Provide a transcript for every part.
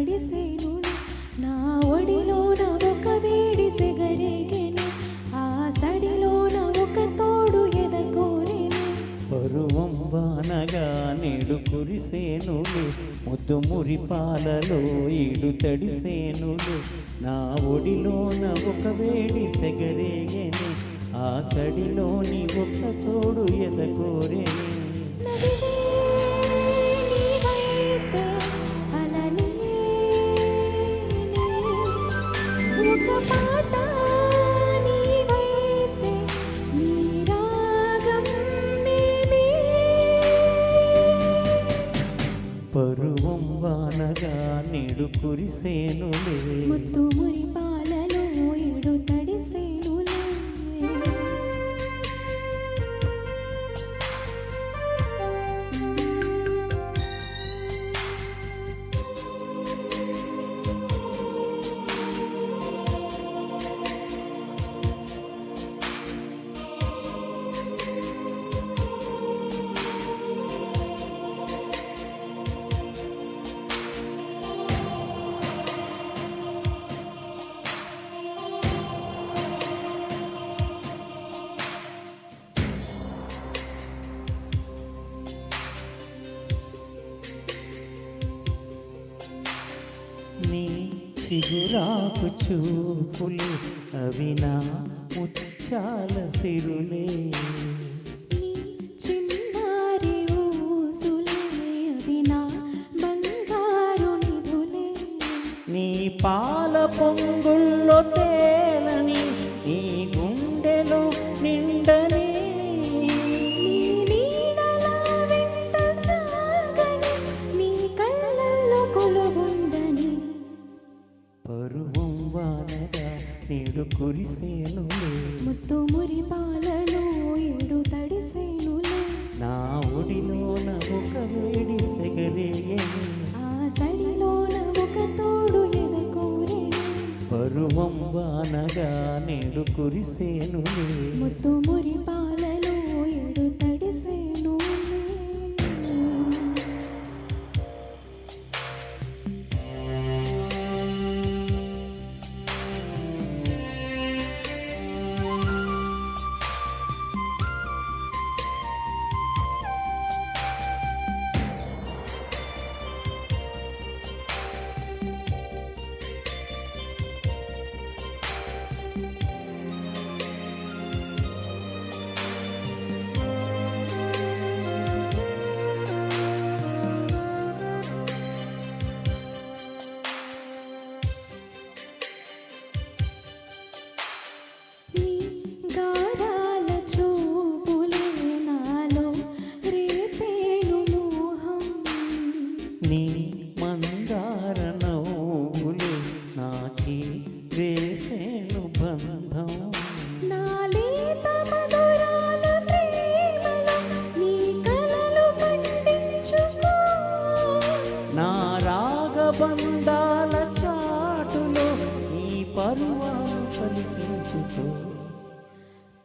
తడిసేను నా ఒడిలోన ఒక వేడి సెగరేగెను ఆ సడిలోన ఒక తోడు ఎదకోరెను పరువం వానగా నేడు కురిసేనులే ముద్దు మురిపాలలో ఈడు తడిసేనులే నా ఒడిలోన ఒక వేడి సెగరేగెను ఆ సడిలోని ఒక తోడు ఎదకోరెను పరువం వానగా నేడు కురిసేనులే ముద్దు మురిపాలలో ఏడు తడిసేనులే నీ చిగురాకు చూపులే అవి నా ముత్యాల సిరులే నీ చిన్నారి ఊసులే అవి నా బంగారు నిధులే నీ పాల పొంగుల్లో తేలని నీ గుండెలో నిండని నీ నీడలా వెంట సాగని నీ కళ్ళల్లో కొలువుండని పరువం వానగా నేడు కురిసేనులే ముద్దు మురిపాలలో ఏడు తడిసేనులే నా ఒడిలోన ఒక వేడి సెగరేయని ఆ సడిలోన ఒక తోడు ఎదకోరెను పరువం వానగా నేడు కురిసేనులే ముద్దు మురిపాలలో ఏడు తడిసేనులే నీ గారాల చూపులే నాలో రేపేను మోహం నీ మందార నవ్వులే నాకి వేసేను బంధం నా లేత మధురాల ప్రేమలో నీ కలలు పండించుకో నా రాగబంధాల చాటులో నీ పరువాలు పలికించుకో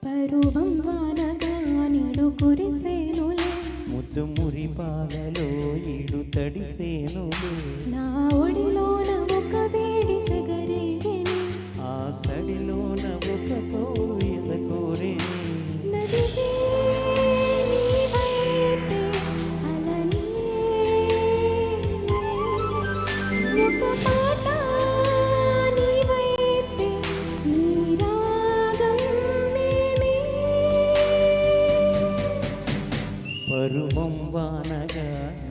పరువం వానగా నేడు కురిసేనులే ముద్దు మురిపాలలో ఈడు తడిసేనులే నా ఒడిలోన ఒక వేడి సెగరేగెను ఆ సడిలోన ఒక తోడు ఎదకోరేని నదివే నీవైతే అలనే ఒక పాట నీవైతే నీ రాగం మేమే పరువం వానగా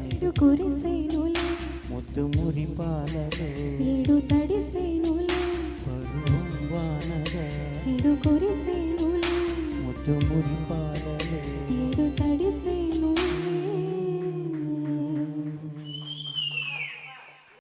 ఏడు కురిసేనులే ముద్దు మురిపాలలో ఏడు తడిసేనులే పరువం వానగా ఏడు కురిసేనులే ముద్దు మురిపాలలో ఏడు తడిసేనులే